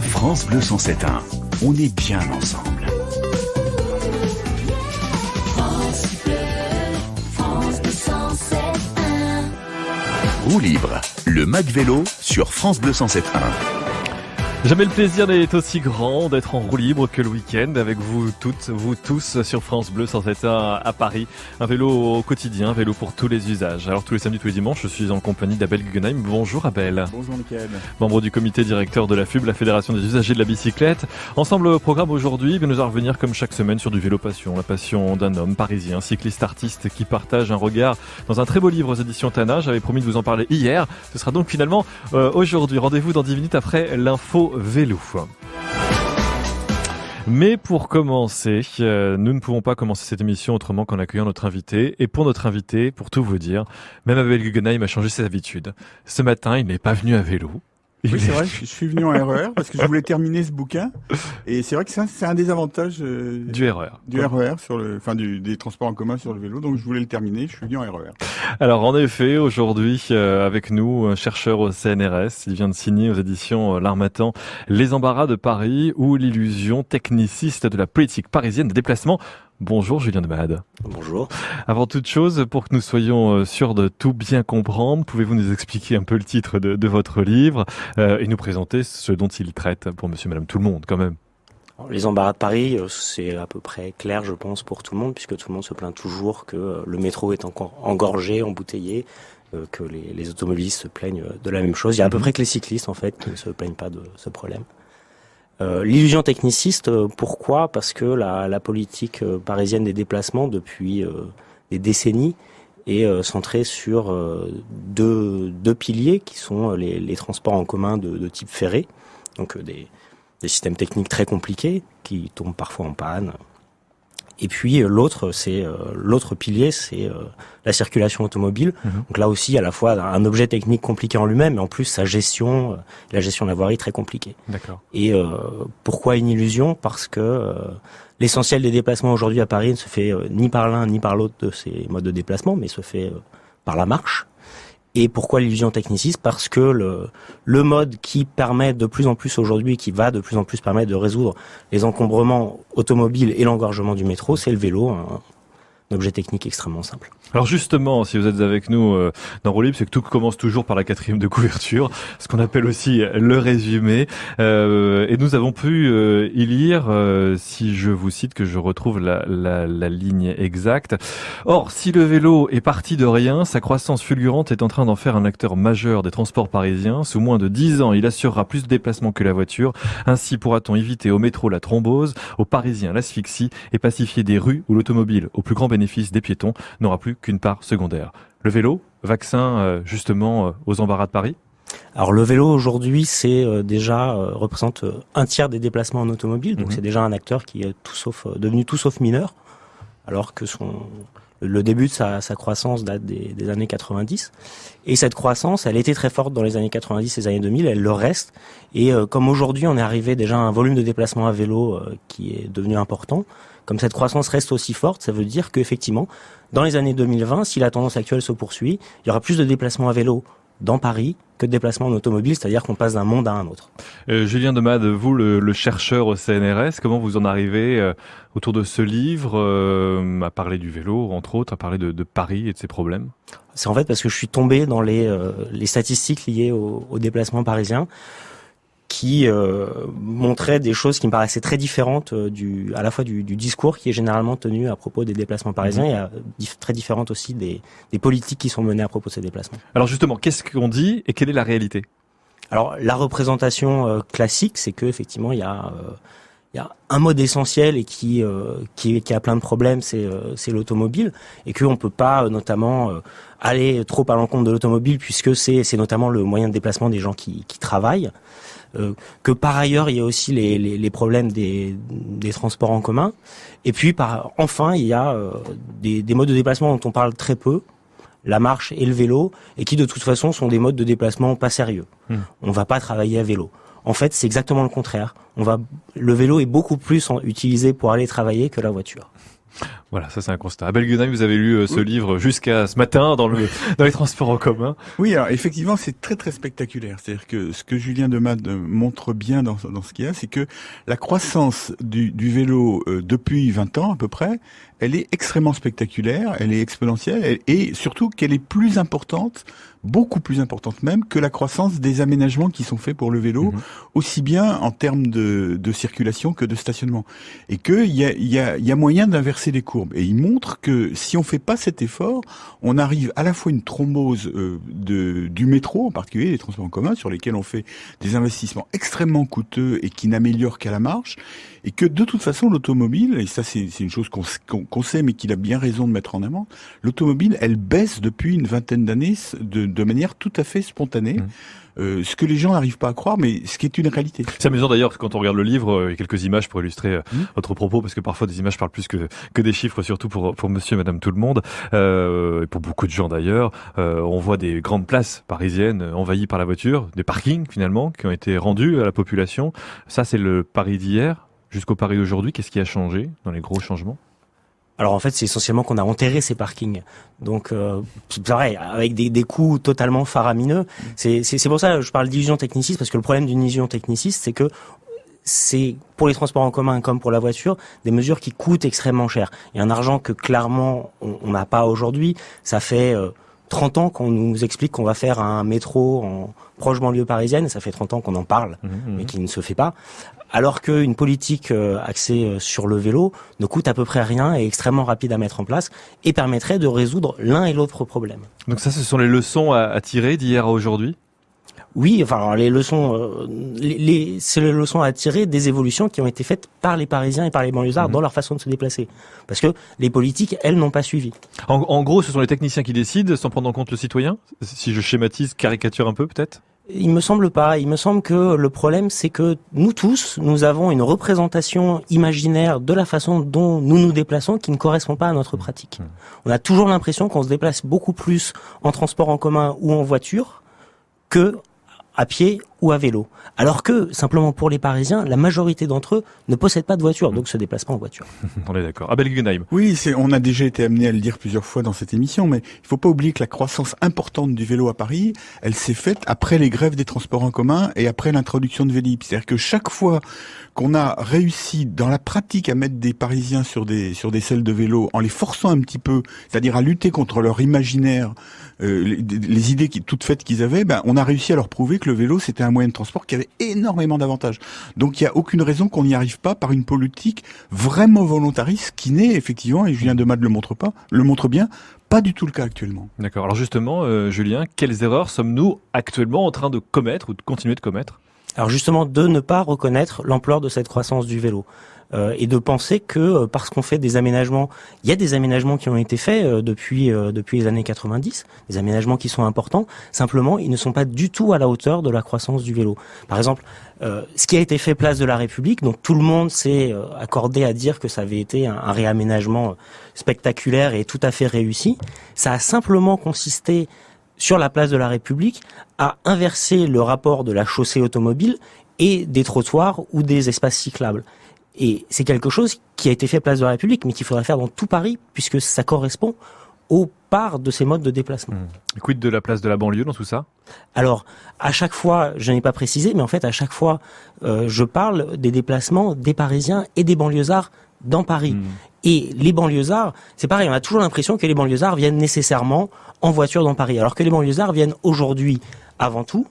France Bleu 107.1, on est bien ensemble. France Bleu, France Bleu 107.1. Roue libre, le Mag Vélo sur France Bleu 107.1. Jamais le plaisir n'est aussi grand d'être en roue libre que le week-end avec vous toutes, vous tous sur France Bleu 107.1 à Paris. Un vélo au quotidien, un vélo pour tous les usages. Alors tous les samedis, tous les dimanches, je suis en compagnie d'Abel Guggenheim. Bonjour Abel. Bonjour Mickaël. Membre du comité directeur de la FUB, la Fédération des usagers de la bicyclette. Ensemble au programme aujourd'hui, nous allons revenir comme chaque semaine sur du vélo passion. La passion d'un homme parisien, cycliste artiste qui partage un regard dans un très beau livre aux éditions Tana. J'avais promis de vous en parler hier. Ce sera donc finalement aujourd'hui. Rendez-vous dans 10 minutes après l'info vélo. Mais pour commencer, nous ne pouvons pas commencer cette émission autrement qu'en accueillant notre invité. Et pour notre invité, pour tout vous dire, même Abel Guggenheim a changé ses habitudes. Ce matin, il n'est pas venu à vélo. Oui, c'est vrai, je suis venu en RER parce que je voulais terminer ce bouquin. Et c'est vrai que c'est un des avantages du RER. Du RER des transports en commun sur le vélo. Donc je voulais le terminer, je suis venu en RER. Alors en effet, aujourd'hui, avec nous, un chercheur au CNRS, il vient de signer aux éditions L'Harmattan Les embarras de Paris ou l'illusion techniciste de la politique parisienne de déplacement. Bonjour Julien Demade. Bonjour. Avant toute chose, pour que nous soyons sûrs de tout bien comprendre, pouvez-vous nous expliquer un peu le titre de votre livre et nous présenter ce dont il traite pour monsieur, madame, tout le monde quand même. Les embarras de Paris, c'est à peu près clair, je pense, pour tout le monde, puisque tout le monde se plaint toujours que le métro est encore engorgé, embouteillé, que les automobilistes se plaignent de la même chose. Il y a à peu près que les cyclistes, en fait, qui ne se plaignent pas de ce problème. L'illusion techniciste, pourquoi ? Parce que la politique parisienne des déplacements, depuis des décennies, est centrée sur deux piliers qui sont les transports en commun de type ferré, donc des systèmes techniques très compliqués qui tombent parfois en panne. Et puis l'autre pilier, c'est la circulation automobile. Donc là aussi, à la fois un objet technique compliqué en lui-même, mais en plus sa gestion, la gestion de la voirie très compliquée. D'accord. Et pourquoi une illusion ? Parce que l'essentiel des déplacements aujourd'hui à Paris ne se fait ni par l'un ni par l'autre de ces modes de déplacement, mais se fait par la marche. Et pourquoi l'illusion techniciste ? Parce que le mode qui permet de plus en plus aujourd'hui, qui va de plus en plus permettre de résoudre les encombrements automobiles et l'engorgement du métro, c'est le vélo, un objet technique extrêmement simple. Alors justement, si vous êtes avec nous dans Roue Libre, c'est que tout commence toujours par la 4e de couverture, ce qu'on appelle aussi le résumé. Et nous avons pu y lire, si je vous cite, que je retrouve la ligne exacte. Or, si le vélo est parti de rien, sa croissance fulgurante est en train d'en faire un acteur majeur des transports parisiens. Sous moins de 10 ans, il assurera plus de déplacements que la voiture. Ainsi pourra-t-on éviter au métro la thrombose, aux Parisiens l'asphyxie et pacifier des rues où l'automobile, au plus grand bénéfice des piétons, n'aura plus qu'une part secondaire. Le vélo, vaccin justement aux embarras de Paris ? Alors le vélo aujourd'hui, c'est représente un tiers des déplacements en automobile, donc c'est déjà un acteur qui est devenu tout sauf mineur, alors que le début de sa croissance date des années 90. Et cette croissance, elle était très forte dans les années 90 et les années 2000, elle le reste. Et comme aujourd'hui, on est arrivé déjà à un volume de déplacement à vélo qui est devenu important, comme cette croissance reste aussi forte, ça veut dire qu'effectivement, dans les années 2020, si la tendance actuelle se poursuit, il y aura plus de déplacements à vélo dans Paris que de déplacements en automobile, c'est-à-dire qu'on passe d'un monde à un autre. Julien Demade, vous, le chercheur au CNRS, comment vous en arrivez autour de ce livre à parler du vélo, entre autres, à parler de Paris et de ses problèmes ? C'est en fait parce que je suis tombé dans les statistiques liées au déplacement parisien, qui montrait des choses qui me paraissaient très différentes à la fois du discours qui est généralement tenu à propos des déplacements parisiens et très différentes aussi des politiques qui sont menées à propos de ces déplacements. Alors justement, qu'est-ce qu'on dit et quelle est la réalité ? Alors la représentation classique, c'est que effectivement il y a un mode essentiel et qui a plein de problèmes, c'est l'automobile, et qu'on peut pas notamment aller trop à l'encontre de l'automobile puisque c'est notamment le moyen de déplacement des gens qui travaillent. Que par ailleurs il y a aussi les problèmes des transports en commun, et puis enfin il y a des modes de déplacement dont on parle très peu, la marche et le vélo, et qui de toute façon sont des modes de déplacement pas sérieux. On va pas travailler à vélo. En fait, c'est exactement le contraire. Le vélo est beaucoup plus utilisé pour aller travailler que la voiture. Voilà, ça c'est un constat. Abel Guenheim, vous avez lu ce livre jusqu'à ce matin dans les transports en commun. Oui, alors effectivement, c'est très très spectaculaire. C'est-à-dire que ce que Julien Demade montre bien dans ce qu'il y a, c'est que la croissance du vélo depuis 20 ans à peu près, elle est extrêmement spectaculaire, elle est exponentielle, et surtout qu'elle est plus importante, beaucoup plus importante même, que la croissance des aménagements qui sont faits pour le vélo, aussi bien en termes de circulation que de stationnement. Et qu'il y a moyen d'inverser les courbes. Et il montre que si on fait pas cet effort, on arrive à la fois une thrombose du métro, en particulier les transports en commun, sur lesquels on fait des investissements extrêmement coûteux et qui n'améliorent qu'à la marge, et que de toute façon l'automobile, et ça c'est une chose qu'on sait mais qu'il a bien raison de mettre en avant, l'automobile elle baisse depuis une vingtaine d'années de manière tout à fait spontanée. Ce que les gens n'arrivent pas à croire, mais ce qui est une réalité. C'est amusant d'ailleurs quand on regarde le livre, il y a quelques images pour illustrer votre propos, parce que parfois des images parlent plus que des chiffres, surtout pour monsieur et madame tout le monde, et pour beaucoup de gens d'ailleurs. On voit des grandes places parisiennes envahies par la voiture, des parkings finalement, qui ont été rendus à la population. Ça c'est le Paris d'hier, jusqu'au Paris d'aujourd'hui. Qu'est-ce qui a changé dans les gros changements ? Alors en fait, c'est essentiellement qu'on a enterré ces parkings. Donc c'est pareil, avec des coûts totalement faramineux. C'est pour ça que je parle d'illusion techniciste, parce que le problème d'une illusion techniciste, c'est que c'est pour les transports en commun comme pour la voiture des mesures qui coûtent extrêmement cher. Il y a un argent que clairement on n'a pas aujourd'hui. Ça fait 30 ans qu'on nous explique qu'on va faire un métro en proche banlieue parisienne. Ça fait 30 ans qu'on en parle, mais qui ne se fait pas. Alors qu'une politique axée sur le vélo ne coûte à peu près rien, est extrêmement rapide à mettre en place et permettrait de résoudre l'un et l'autre problème. Donc ça, ce sont les leçons à tirer d'hier à aujourd'hui ? Oui, enfin alors les leçons, c'est les leçons à tirer des évolutions qui ont été faites par les Parisiens et par les banlieusards dans leur façon de se déplacer. Parce que les politiques, elles, n'ont pas suivi. En gros, ce sont les techniciens qui décident sans prendre en compte le citoyen ? Si je schématise, caricature un peu peut-être ? Il me semble pas. Il me semble que le problème, c'est que nous tous, nous avons une représentation imaginaire de la façon dont nous nous déplaçons qui ne correspond pas à notre pratique. On a toujours l'impression qu'on se déplace beaucoup plus en transport en commun ou en voiture que à pied ou à vélo. Alors que, simplement pour les Parisiens, la majorité d'entre eux ne possèdent pas de voiture, donc se déplacent pas en voiture. On est d'accord. Abel Guenheim. Oui, on a déjà été amené à le dire plusieurs fois dans cette émission, mais il faut pas oublier que la croissance importante du vélo à Paris, elle s'est faite après les grèves des transports en commun et après l'introduction de Vélib. C'est-à-dire que chaque fois qu'on a réussi dans la pratique à mettre des Parisiens sur des selles de vélo, en les forçant un petit peu, c'est-à-dire à lutter contre leur imaginaire, les idées toutes faites qu'ils avaient, on a réussi à leur prouver que le vélo c'était un moyen de transport qui avait énormément d'avantages. Donc il y a aucune raison qu'on n'y arrive pas par une politique vraiment volontariste qui n'est effectivement, et Julien Demade le montre bien, pas du tout le cas actuellement. D'accord. Alors justement, Julien, quelles erreurs sommes-nous actuellement en train de commettre ou de continuer de commettre ? Alors justement, de ne pas reconnaître l'ampleur de cette croissance du vélo. Et de penser que parce qu'on fait des aménagements, il y a des aménagements qui ont été faits depuis les années 90, des aménagements qui sont importants, simplement ils ne sont pas du tout à la hauteur de la croissance du vélo. Par exemple, ce qui a été fait place de la République, donc tout le monde s'est accordé à dire que ça avait été un réaménagement spectaculaire et tout à fait réussi, ça a simplement consisté sur la place de la République à inverser le rapport de la chaussée automobile et des trottoirs ou des espaces cyclables. Et c'est quelque chose qui a été fait place de la République, mais qu'il faudrait faire dans tout Paris, puisque ça correspond aux parts de ces modes de déplacement. Quid de la place de la banlieue dans tout ça ? Alors, à chaque fois, je n'ai pas précisé, mais en fait, à chaque fois, je parle des déplacements des Parisiens et des banlieusards dans Paris. Et les banlieusards, c'est pareil, on a toujours l'impression que les banlieusards viennent nécessairement en voiture dans Paris, alors que les banlieusards viennent aujourd'hui, avant tout,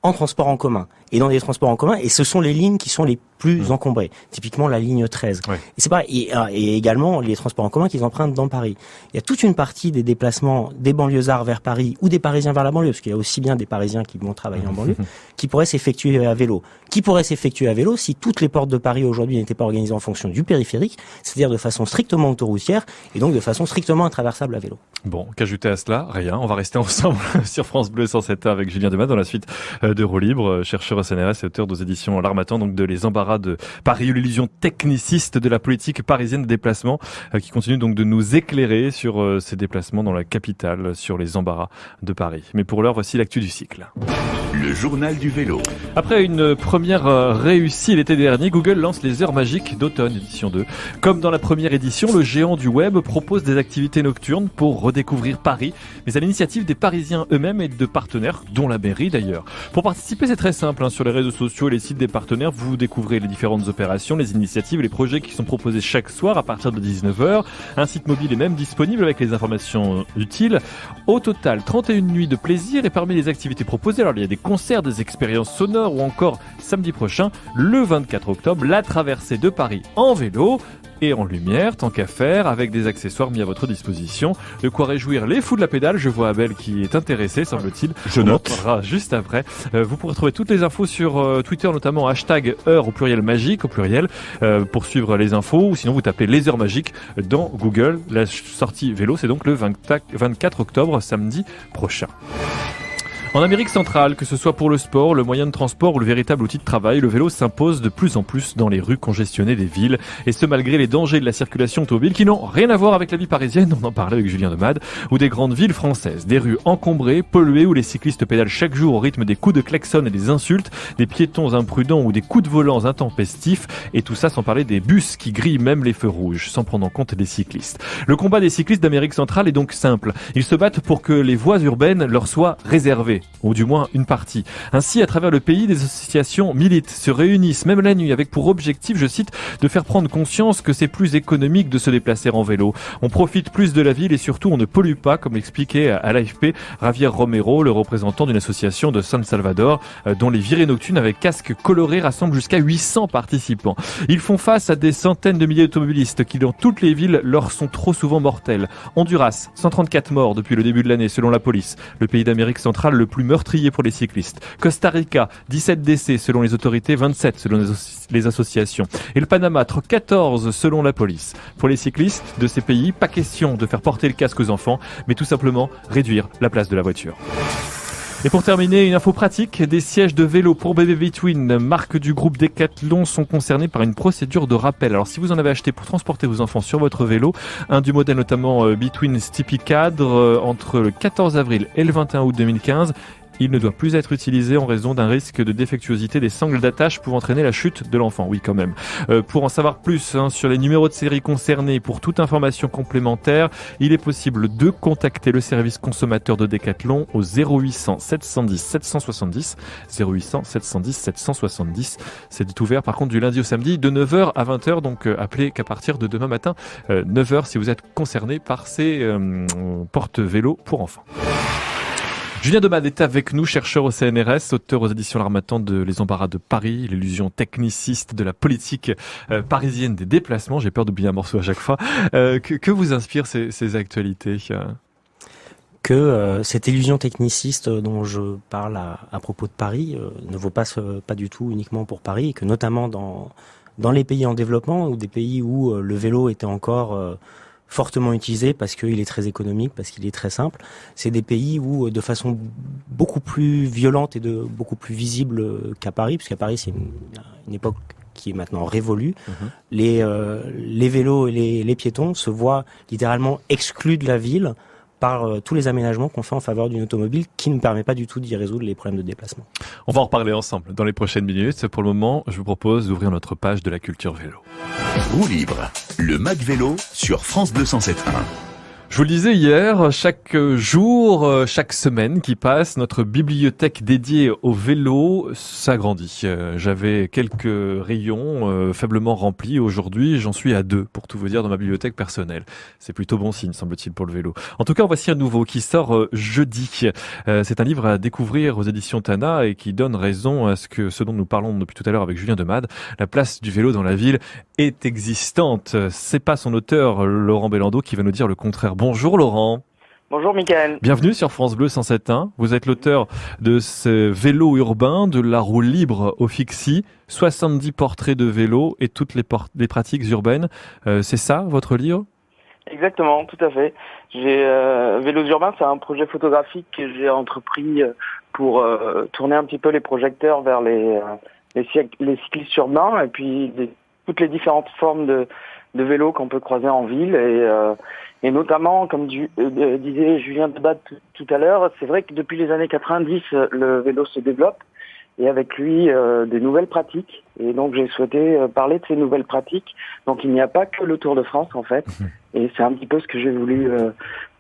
en transport en commun et dans des transports en commun, et ce sont les lignes qui sont les plus encombrées, typiquement la ligne 13. Ouais. Et c'est pareil, et également les transports en commun qu'ils empruntent dans Paris. Il y a toute une partie des déplacements des banlieusards vers Paris ou des Parisiens vers la banlieue, parce qu'il y a aussi bien des Parisiens qui vont travailler en banlieue, qui pourraient s'effectuer à vélo. Qui pourraient s'effectuer à vélo si toutes les portes de Paris aujourd'hui n'étaient pas organisées en fonction du périphérique, c'est-à-dire de façon strictement autoroutière et donc de façon strictement intraversable à vélo. Bon, qu'ajouter à cela ? Rien. On va rester ensemble sur France Bleu 107.1 avec Julien Demade dans la suite d'Eurolibre, chercheur au CNRS et auteur aux éditions L'Harmattan, donc de Les Embarras de Paris, l'illusion techniciste de la politique parisienne de déplacement, qui continue donc de nous éclairer sur ces déplacements dans la capitale, sur les embarras de Paris. Mais pour l'heure, voici l'actu du cycle. Le journal du vélo. Après une première réussie l'été dernier, Google lance les heures magiques d'automne, édition 2. Comme dans la première édition, le géant du web propose des activités nocturnes pour redécouvrir Paris, mais à l'initiative des Parisiens eux-mêmes et de partenaires, dont la mairie d'ailleurs. Pour participer, c'est très simple, sur les réseaux sociaux et les sites des partenaires, vous découvrez les différentes opérations, les initiatives et les projets qui sont proposés chaque soir à partir de 19h. Un site mobile est même disponible avec les informations utiles. Au total, 31 nuits de plaisir, et parmi les activités proposées, alors il y a des concerts, des expériences sonores ou encore samedi prochain, le 24 octobre, la traversée de Paris en vélo et en lumière, tant qu'à faire, avec des accessoires mis à votre disposition. De quoi réjouir les fous de la pédale. Je vois Abel qui est intéressé, semble-t-il. Je note. On en parlera juste après. Vous pourrez trouver toutes les infos sur Twitter, notamment hashtag heure au pluriel magique, au pluriel, pour suivre les infos, ou sinon vous tapez les heures magiques dans Google. La sortie vélo, c'est donc le 24 octobre, samedi prochain. En Amérique centrale, que ce soit pour le sport, le moyen de transport ou le véritable outil de travail, le vélo s'impose de plus en plus dans les rues congestionnées des villes. Et ce, malgré les dangers de la circulation automobile qui n'ont rien à voir avec la vie parisienne, on en parlait avec Julien Demade, ou des grandes villes françaises. Des rues encombrées, polluées, où les cyclistes pédalent chaque jour au rythme des coups de klaxon et des insultes, des piétons imprudents ou des coups de volant intempestifs. Et tout ça sans parler des bus qui grillent même les feux rouges, sans prendre en compte les cyclistes. Le combat des cyclistes d'Amérique centrale est donc simple. Ils se battent pour que les voies urbaines leur soient réservées, ou du moins une partie. Ainsi, à travers le pays, des associations militent, se réunissent, même la nuit, avec pour objectif, je cite, de faire prendre conscience que c'est plus économique de se déplacer en vélo. On profite plus de la ville et surtout on ne pollue pas, comme l'expliquait à l'AFP Javier Romero, le représentant d'une association de San Salvador, dont les virées nocturnes avec casques colorés rassemblent jusqu'à 800 participants. Ils font face à des centaines de milliers d'automobilistes qui, dans toutes les villes, leur sont trop souvent mortels. Honduras, 134 morts depuis le début de l'année, selon la police. Le pays d'Amérique centrale le plus meurtrier pour les cyclistes. Costa Rica, 17 décès selon les autorités, 27 selon les associations. Et le Panama, 14 selon la police. Pour les cyclistes de ces pays, pas question de faire porter le casque aux enfants, mais tout simplement réduire la place de la voiture. Et pour terminer, une info pratique, des sièges de vélo pour bébé Between, marque du groupe Decathlon, sont concernés par une procédure de rappel. Alors si vous en avez acheté pour transporter vos enfants sur votre vélo, un du modèle notamment Between Stippy Cadre, entre le 14 avril et le 21 août 2015, il ne doit plus être utilisé en raison d'un risque de défectuosité des sangles d'attache pouvant entraîner la chute de l'enfant. Oui, quand même. Pour en savoir plus sur les numéros de série concernés, pour toute information complémentaire, il est possible de contacter le service consommateur de Decathlon au 0800 710 770. 0800 710 770. C'est ouvert par contre du lundi au samedi de 9h à 20h, donc appelez qu'à partir de demain matin 9h si vous êtes concerné par ces porte-vélos pour enfants. Julien Demade est avec nous, chercheur au CNRS, auteur aux éditions L'Harmattan de Les Embarras de Paris, l'illusion techniciste de la politique parisienne des déplacements. J'ai peur d'oublier un morceau à chaque fois. Que vous inspirent ces actualités Que cette illusion techniciste dont je parle à propos de Paris ne vaut pas du tout uniquement pour Paris, et que notamment dans les pays en développement, ou des pays où le vélo était encore fortement utilisé parce qu'il est très économique, parce qu'il est très simple. C'est des pays où, de façon beaucoup plus violente et beaucoup plus visible qu'à Paris, puisqu'à Paris c'est une époque qui est maintenant révolue. Les vélos et les piétons se voient littéralement exclus de la ville par tous les aménagements qu'on fait en faveur d'une automobile qui ne permet pas du tout d'y résoudre les problèmes de déplacement. On va en reparler ensemble dans les prochaines minutes. Pour le moment, je vous propose d'ouvrir notre page de la culture vélo. Roue libre, le Mag Vélo sur France Bleu 107.1. Je vous le disais hier, chaque jour, chaque semaine qui passe, notre bibliothèque dédiée au vélo s'agrandit. J'avais quelques rayons faiblement remplis. Aujourd'hui, j'en suis à 2, pour tout vous dire, dans ma bibliothèque personnelle. C'est plutôt bon signe, semble-t-il, pour le vélo. En tout cas, voici un nouveau qui sort jeudi. C'est un livre à découvrir aux éditions Tana et qui donne raison à ce dont nous parlons depuis tout à l'heure avec Julien Demade. La place du vélo dans la ville est existante. C'est pas son auteur, Laurent Bellando, qui va nous dire le contraire. Bonjour Laurent. Bonjour Mickaël. Bienvenue sur France Bleu 107.1. Vous êtes l'auteur de ce vélo urbain, de la roue libre au Fixie, 70 portraits de vélo et toutes les pratiques urbaines. C'est ça votre livre ? Exactement, tout à fait. Vélos urbains, c'est un projet photographique que j'ai entrepris pour tourner un petit peu les projecteurs vers les cyclistes urbains et puis toutes les différentes formes de vélos qu'on peut croiser en ville et notamment, comme disait Julien Debat tout à l'heure, c'est vrai que depuis les années 90, le vélo se développe et avec lui des nouvelles pratiques. Et donc j'ai souhaité parler de ces nouvelles pratiques. Donc il n'y a pas que le Tour de France en fait. Et c'est un petit peu ce que j'ai voulu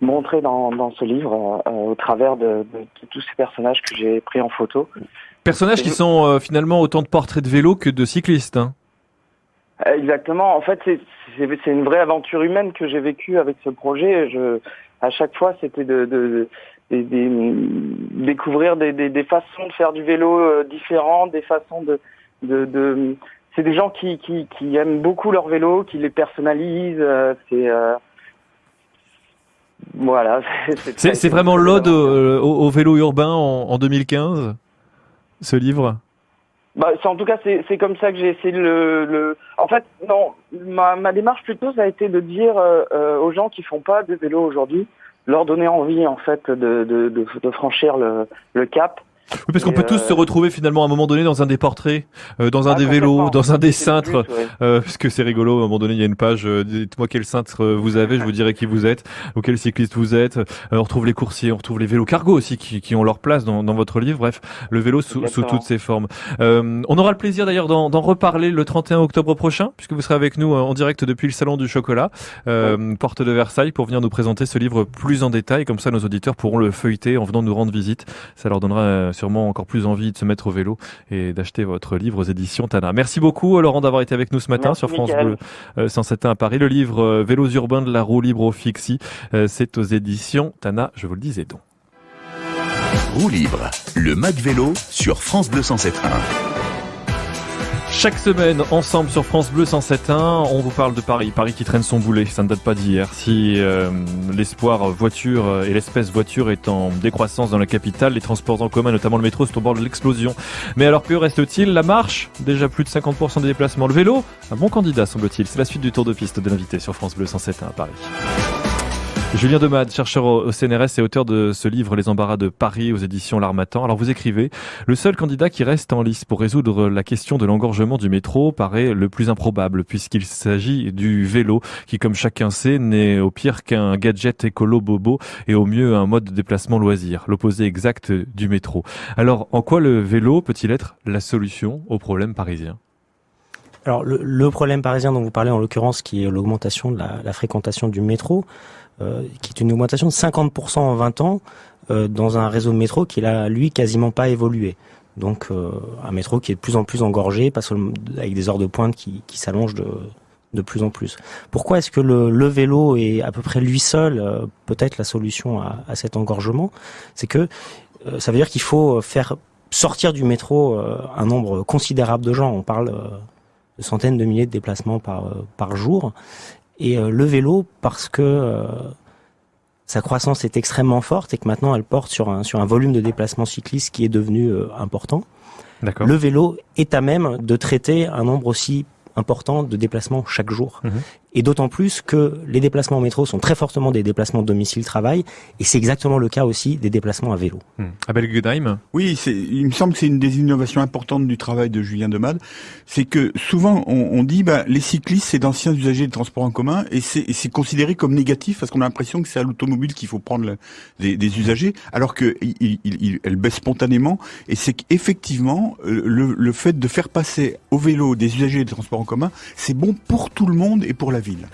montrer dans ce livre au travers de tous ces personnages que j'ai pris en photo. Personnages qui sont finalement autant de portraits de vélo que de cyclistes. Hein. Exactement. En fait, c'est une vraie aventure humaine que j'ai vécue avec ce projet. À chaque fois, c'était de découvrir des façons de faire du vélo différentes, des façons c'est des gens qui aiment beaucoup leur vélo, qui les personnalisent. Voilà. C'est vraiment l'ode au vélo urbain en 2015, ce livre. En tout cas, c'est comme ça que j'ai essayé En fait, non, ma démarche plutôt, ça a été de dire aux gens qui font pas de vélo aujourd'hui, leur donner envie en fait de franchir le cap. Oui, parce qu'on peut tous se retrouver finalement à un moment donné dans un des portraits, dans un des vélos, dans un des cintres, puisque c'est rigolo, à un moment donné il y a une page, dites-moi quel cintre vous avez, je vous dirai qui vous êtes, ou quel cycliste vous êtes. On retrouve les coursiers, on retrouve les vélos cargo aussi qui ont leur place dans votre livre. Bref, le vélo sous toutes ses formes. On aura le plaisir d'ailleurs d'en reparler le 31 octobre prochain, puisque vous serez avec nous en direct depuis le Salon du Chocolat, porte de Versailles, pour venir nous présenter ce livre plus en détail. Comme ça, nos auditeurs pourront le feuilleter en venant nous rendre visite. Ça leur donnera sûrement encore plus envie de se mettre au vélo et d'acheter votre livre aux éditions Tana. Merci beaucoup Laurent d'avoir été avec nous ce matin. Merci, sur France Bleu 107.1 à Paris. Le livre Vélos urbains de la roue libre au Fixie, c'est aux éditions Tana, je vous le disais donc. Roue libre, le Mag Vélo sur France Bleu 107.1. Chaque semaine, ensemble sur France Bleu 107.1, on vous parle de Paris. Paris qui traîne son boulet, ça ne date pas d'hier. Si l'espoir voiture et l'espèce voiture est en décroissance dans la capitale, les transports en commun, notamment le métro, sont au bord de l'explosion. Mais alors que reste-t-il? La marche, déjà plus de 50% des déplacements. Le vélo, un bon candidat semble-t-il. C'est la suite du tour de piste de l'invité sur France Bleu 107.1 à Paris. Julien Demat, chercheur au CNRS et auteur de ce livre Les embarras de Paris aux éditions L'Harmattan. Alors vous écrivez, le seul candidat qui reste en lice pour résoudre la question de l'engorgement du métro paraît le plus improbable puisqu'il s'agit du vélo qui, comme chacun sait, n'est au pire qu'un gadget écolo bobo et au mieux un mode de déplacement loisir, l'opposé exact du métro. Alors en quoi le vélo peut-il être la solution au problème parisien ? Alors le problème parisien dont vous parlez en l'occurrence, qui est l'augmentation de la fréquentation du métro, qui est une augmentation de 50% en 20 ans dans un réseau de métro qui n'a, lui, quasiment pas évolué. Donc un métro qui est de plus en plus engorgé, avec des heures de pointe qui s'allongent de plus en plus. Pourquoi est-ce que le vélo est à peu près lui seul peut-être la solution à cet engorgement ? C'est que ça veut dire qu'il faut faire sortir du métro un nombre considérable de gens. On parle de centaines de milliers de déplacements par jour. Et le vélo, parce que sa croissance est extrêmement forte et que maintenant elle porte sur un volume de déplacements cyclistes qui est devenu important, d'accord. Le vélo est à même de traiter un nombre aussi important de déplacements chaque jour. Et d'autant plus que les déplacements au métro sont très fortement des déplacements domicile-travail, et c'est exactement le cas aussi des déplacements à vélo. Abel Guggenheim. Oui, il me semble que c'est une des innovations importantes du travail de Julien Demat, c'est que souvent on dit les cyclistes c'est d'anciens usagers de transport en commun, et c'est considéré comme négatif parce qu'on a l'impression que c'est à l'automobile qu'il faut prendre des usagers, alors que elle baisse spontanément, et c'est qu'effectivement le fait de faire passer au vélo des usagers de transport en commun, c'est bon pour tout le monde et pour la ville.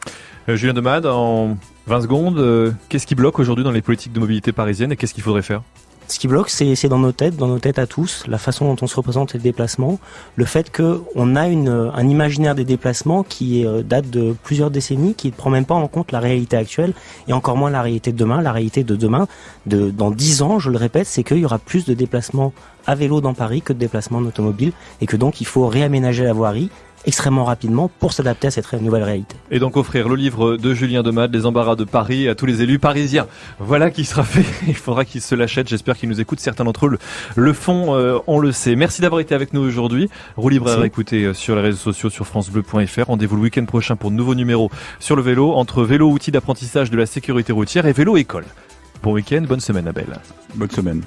Julien Demat, en 20 secondes, qu'est-ce qui bloque aujourd'hui dans les politiques de mobilité parisienne et qu'est-ce qu'il faudrait faire ? Ce qui bloque, c'est dans nos têtes à tous, la façon dont on se représente les déplacements, le fait qu'on a un imaginaire des déplacements qui date de plusieurs décennies, qui ne prend même pas en compte la réalité actuelle et encore moins la réalité de demain. La réalité de demain, dans 10 ans, je le répète, c'est qu'il y aura plus de déplacements à vélo dans Paris que de déplacements en automobile et que donc il faut réaménager la voirie, extrêmement rapidement pour s'adapter à cette nouvelle réalité. Et donc offrir le livre de Julien Demade, Les embarras de Paris, à tous les élus parisiens. Voilà qui sera fait. Il faudra qu'ils se l'achètent. J'espère qu'ils nous écoutent. Certains d'entre eux le font, on le sait. Merci d'avoir été avec nous aujourd'hui. Roue libre à réécouter sur les réseaux sociaux, sur francebleu.fr. Rendez-vous le week-end prochain pour de nouveaux numéros sur le vélo, entre vélo outils d'apprentissage de la sécurité routière et vélo école. Bon week-end, bonne semaine Abel. Bonne semaine.